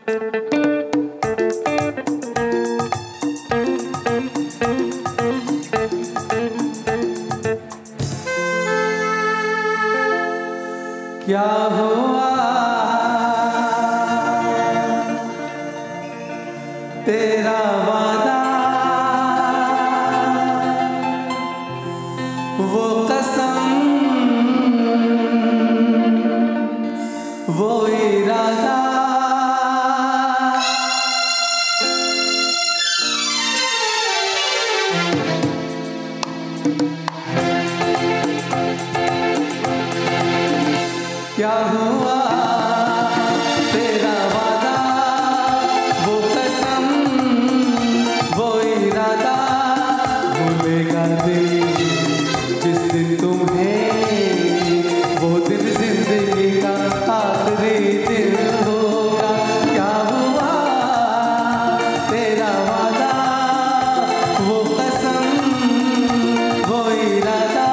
क्या हुआ तेरा वादा, वो कसम, वो इरादा, क्या हुआ तेरा वादा, वो कसम, वो इरादा, भूलेगा दिल जिस दिन तुम्हें, वो दिन जिंदगी का आखिरी दिन होगा। क्या हुआ तेरा वादा, वो कसम, वो इरादा,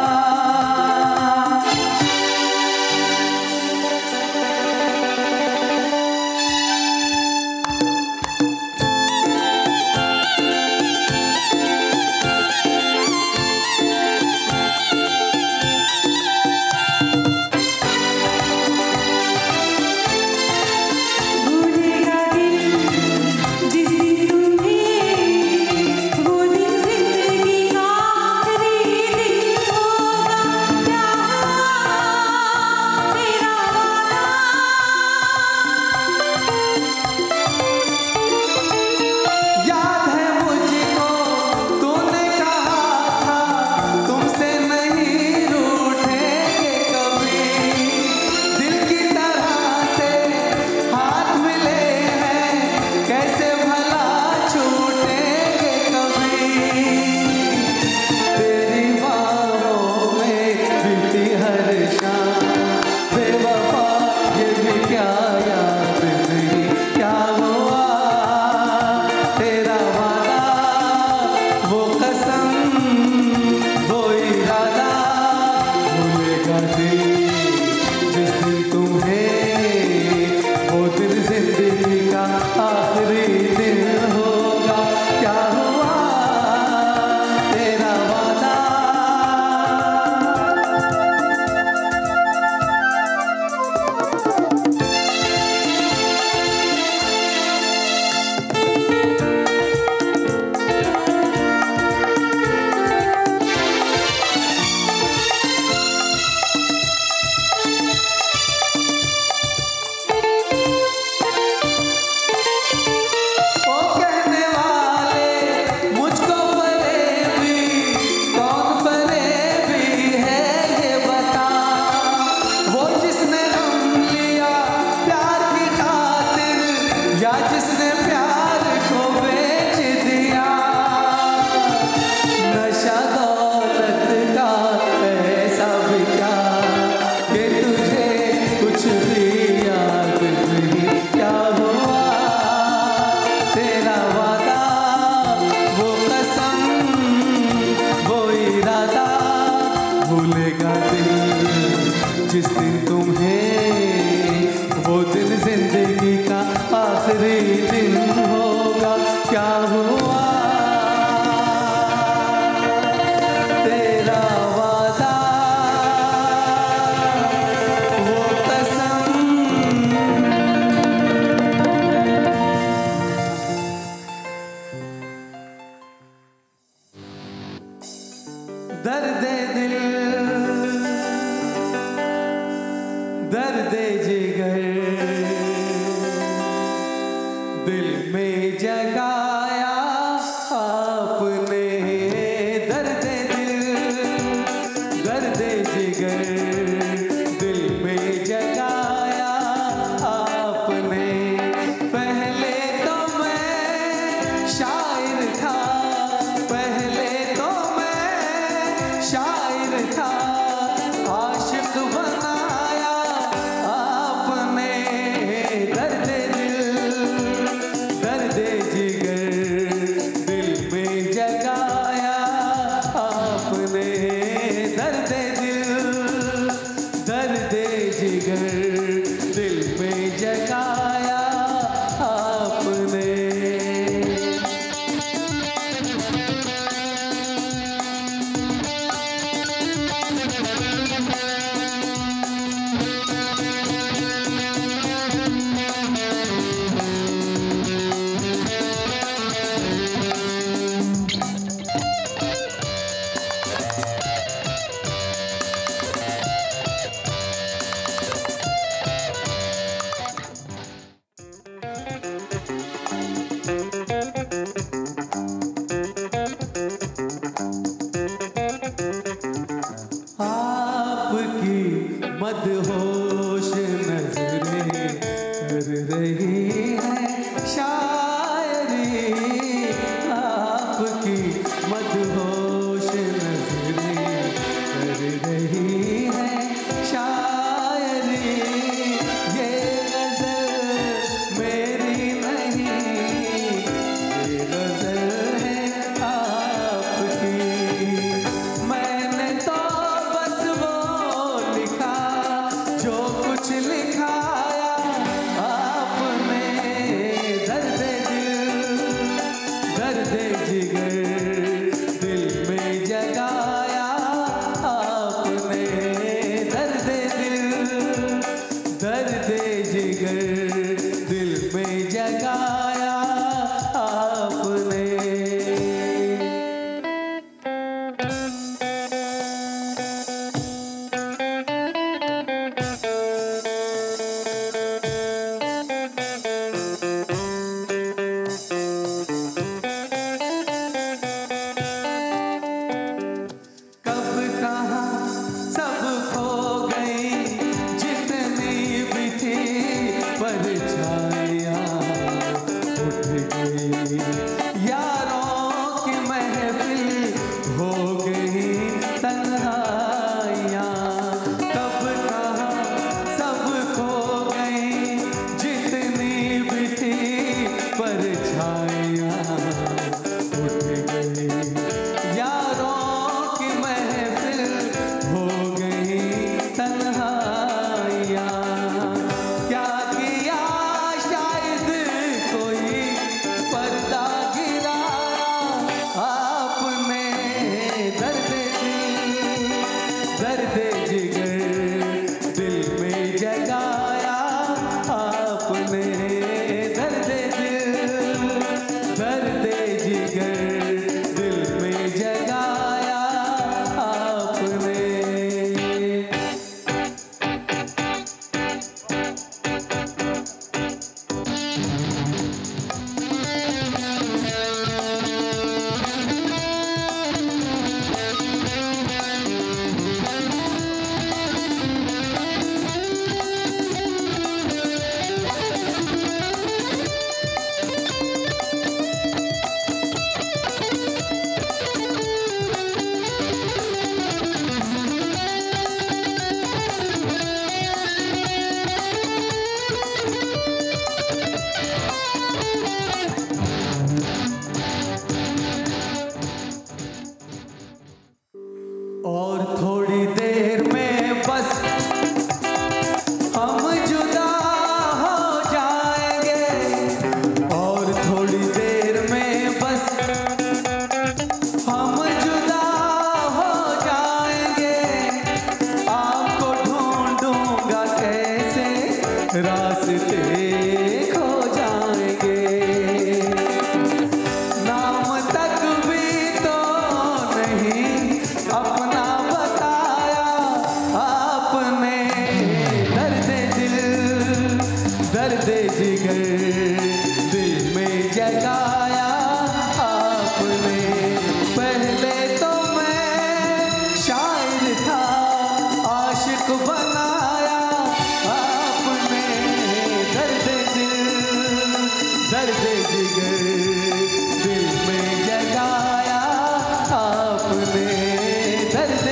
जिसने प्यार को बेच दिया, नशा दौलत का ऐसा बिका कि तुझे कुछ भी याद नहीं। क्या हुआ तेरा वादा, वो कसम, वो इरादा, भूलेगा दिल जिस दिन तुम्हें, वो दिन जिंदगी का आखिरी दिन होगा। क्या हुआ तेरा वादा, वो कसम, दर्द दिल, दर्द जिगर, दिल में जगाया आपने। दर्द दिल, दर्द जिगर, दिल में जगाया आपने। पहले तो मैं शायर था, पहले तो मैं शायर था, आशिक बनाया आपने। दर्द दिल, दर्द जिगर, है शायरी आपकी, मदहोश नजरें कर रही है शायरी। ये गजल मेरी नहीं, ये गजल है आपकी। मैंने तो बस वो लिखा जो कुछ लिखाया आपने, दर्द दिल दर्द जिगर दिल में जगाया आपने, दर्द दिल दर्द जिगर दिल में जगाया आपने। कब कहाँ सब खो गई जितनी भी थी परछाइयाँ उठ गई, यारों की महफिल हो गई तन्हाइयाँ। कब कहाँ सब खो गई जितनी भी थी परछाइयाँ उठ गई, यारों की महफिल हो गई तन्हाइयाँ। क्या किया शायद कोई पर्दा गिराया आपने, दर्द जिगर दिल में जगाया आपने, दर्द जिगर दिल में जगाया आपने। और थोड़ी देर में बस हम जुदा हो जाएंगे, और थोड़ी देर में बस हम जुदा हो जाएंगे। आपको ढूंढूंगा कैसे रास्ते खो जाएंगे, नाम तक भी तो नहीं अपना बताया आपने, दर्द जिगर दिल में जगाया आपने। पहले तो मैं शायर था, आशिक बनाया आपने, दर्द जिगर दिल में जगाया आपने, दर्द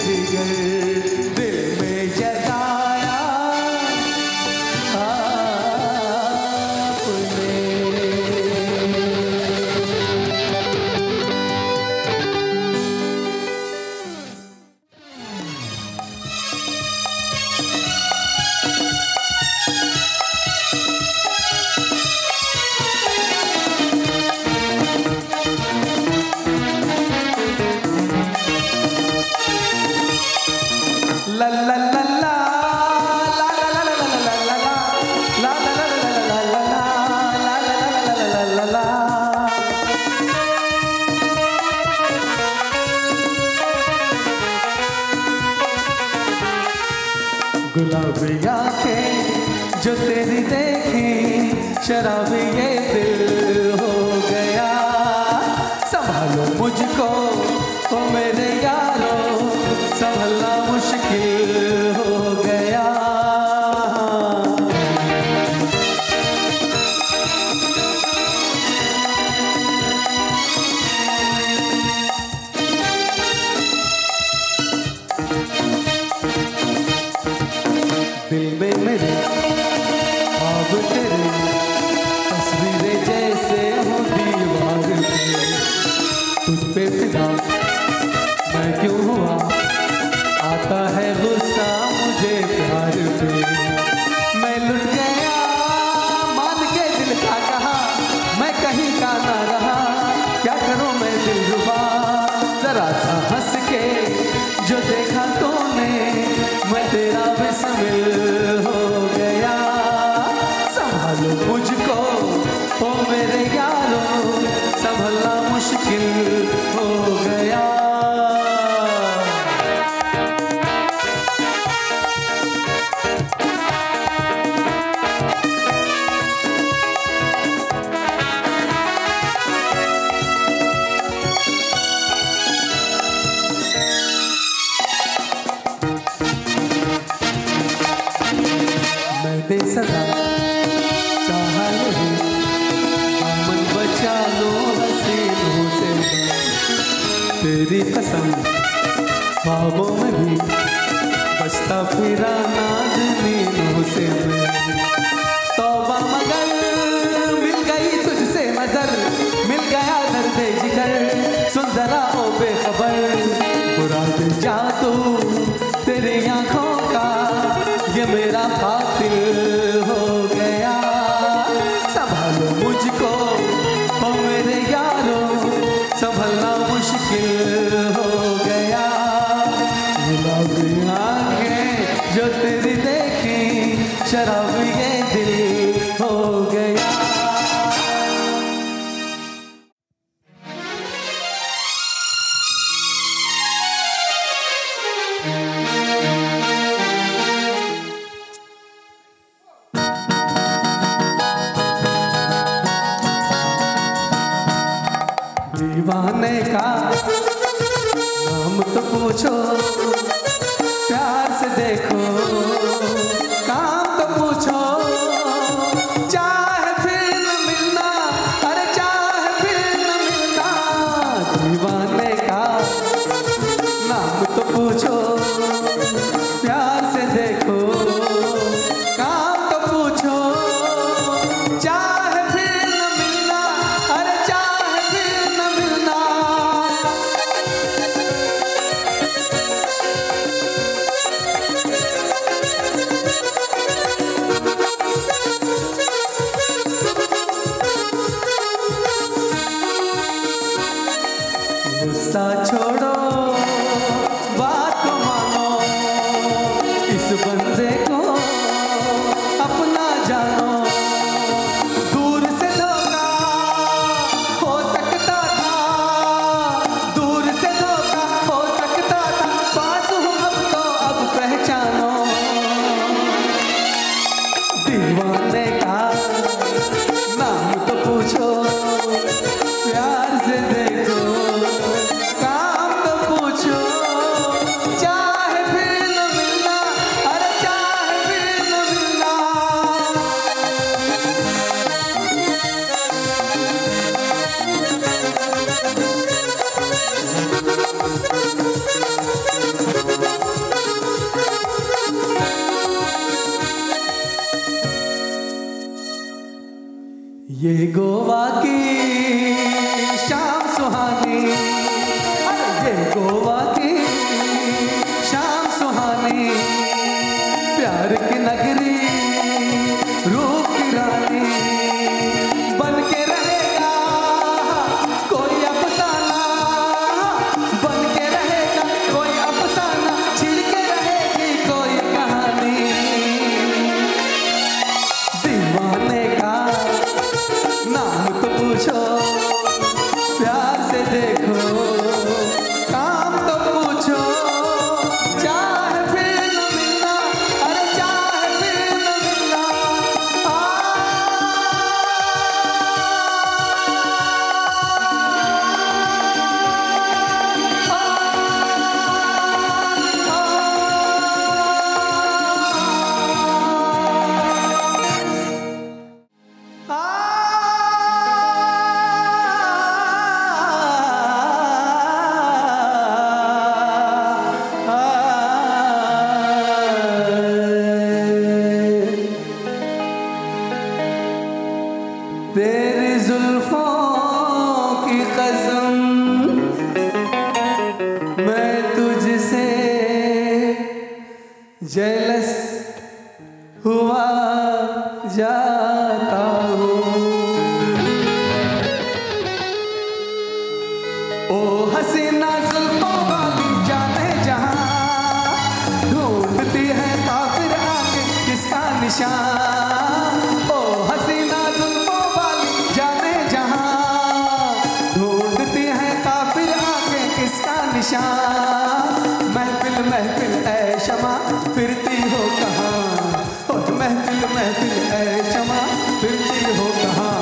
जिगर दिल में जगाया आपने। La la la la la la la la la la la la la। गुलाबी आंखें जो तेरी देखी, शराबी ये दिल हो गया। संभालो मुझको ओ मेरे यारो, संभलना मुश्किल हो गया। ना रहा, क्या करूं मैं दिलरुबा। जरा सा हंस के जो देखा तूने, मैं तेरा बिस्मिल हो गया। संभालो मुझको ओ मेरे यारो, संभलना मुश्किल हो गया। मैंने सदा चाहा नहीं, मन बचा लो हसीनों से। तेरी कसम ख्वाबों में भी बचता फिरा नाज़नीनों से मैं। तौबा मगर मिल गई तुझसे नजर, मिल गया दर्द जिगर। सुन जरा ओ बेखबर, बुरा दे जादू तेरी आंखों का, ये मेरा कातिल हो गया। संभालो मुझको ओ मेरे यारो, संभलना मुश्किल हो गया। गुलाबी आंखें जो तेरी देखी, शराब ये दिल हो गया। दीवाने का नाम तो पूछो, प्यार से देखो, काम तो पूछो। चाहे फिर न मिलना, अरे चाहे फिर न मिलना। दीवाने का नाम तो पूछो, प्यार से देखो, काम तो पूछो। चाहे फिर न मिलना, अरे चाहे फिर न मिलना। गुस्सा छोड़ो, बात को मानो, इस बंदे को अपना जानो। दूर से धोखा हो सकता था, दूर से धोखा हो सकता था। पास हूँ अब तो अब पहचानो। दीवाने का नाम तो पूछो, प्यार से देखो, काम तो पूछो। चाहे फिर न मिलना, अरे चाहे फिर न मिलना। ये गोवा की शाम सुहानी, अरे ये गोवा की शाम सुहानी। प्यार की नगरी, रूप की रानी, बन के रहेगा कोई अफसाना। बन के रहेगा कोई अफसाना, छिड़ के रहेगी कोई कहानी। दीवाने का नाम तो पूछो, प्यार से देखो, काम तो पूछो। चाहे फिर न मिलना, अरे चाहे फिर न मिलना। तेरी जुल्फों की कसम, मैं तुझसे जेलस हुआ जाता हूँ। ओ हसीना जुल्फों वाली जाने जहां, ढूंढती है काफिर आंखें किसका निशान। महफिल महफिल ऐ शमा फिरती हो कहाँ, और महफिल महफिल ऐ शमा फिरती हो कहाँ।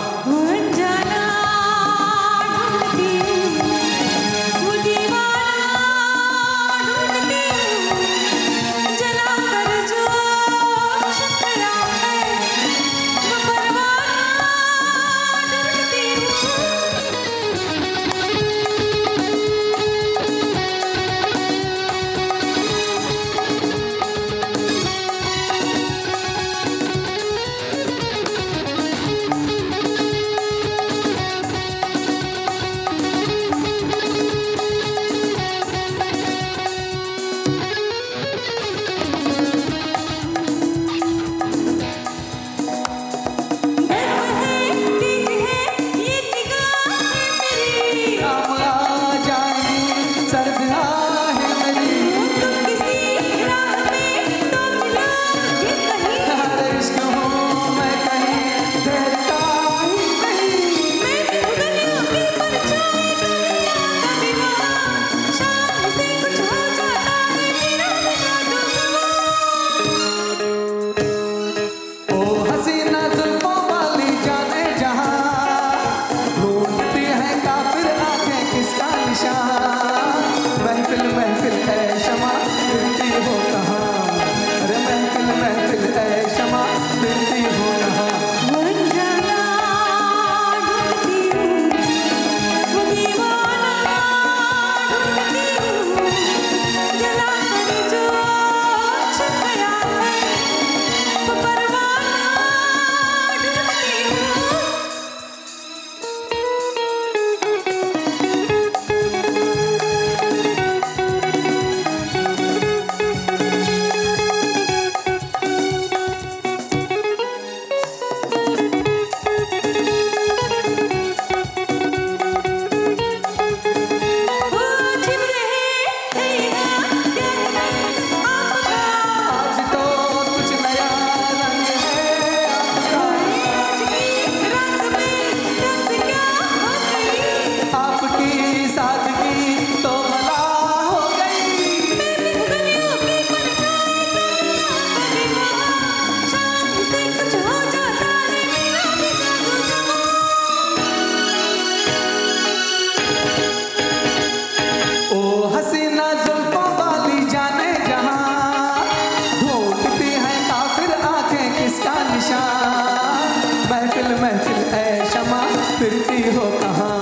फिरती हो कहाँ,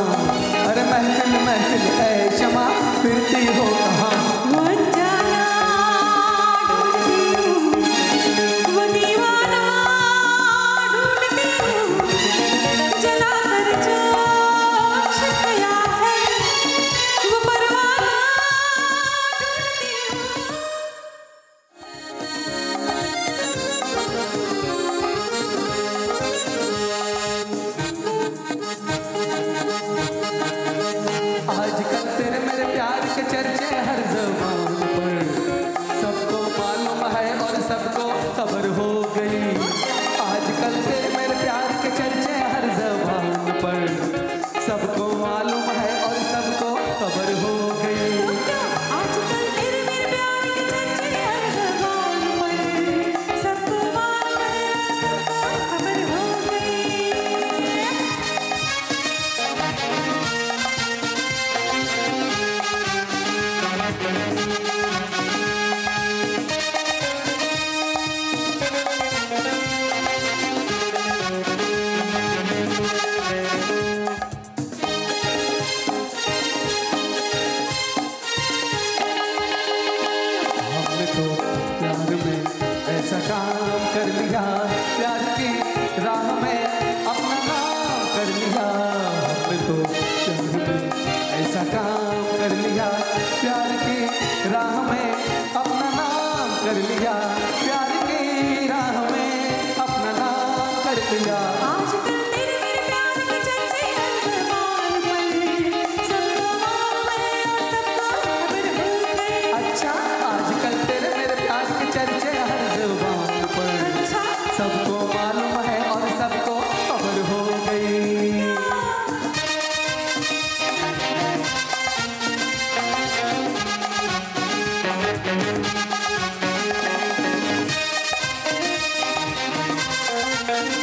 अरे महफिल महफिल ऐ शमा फिरती हो कहाँ। आजकल तेरे मेरे प्यार के चर्चे हर ज़बान पर, सबको मालूम है और सबको खबर हो गई। आजकल तेरे मेरे प्यार के चर्चे हर ज़बान पर, सबको मालूम है और सबको खबर हो गई। आजकल तेरे मेरे प्यार के चर्चे हर ज़बान पर, सबको मालूम है और सबको खबर हो गई। हमने तो प्यार में ऐसा काम कर लिया, प्यार की राह में अपना नाम कर लिया। हमने तो प्यार में ऐसा काम कर लिया, प्यार की राह में अपना नाम कर लिया, प्यार की राह में अपना नाम कर लिया। आजकल तेरे मेरे प्यार के चर्चे हर ज़बान पर, सबको मालूम है और सबको खबर हो गई। अच्छा, आजकल तेरे मेरे प्यार के चर्चे हर ज़बान पर, अच्छा, सबको Thank you.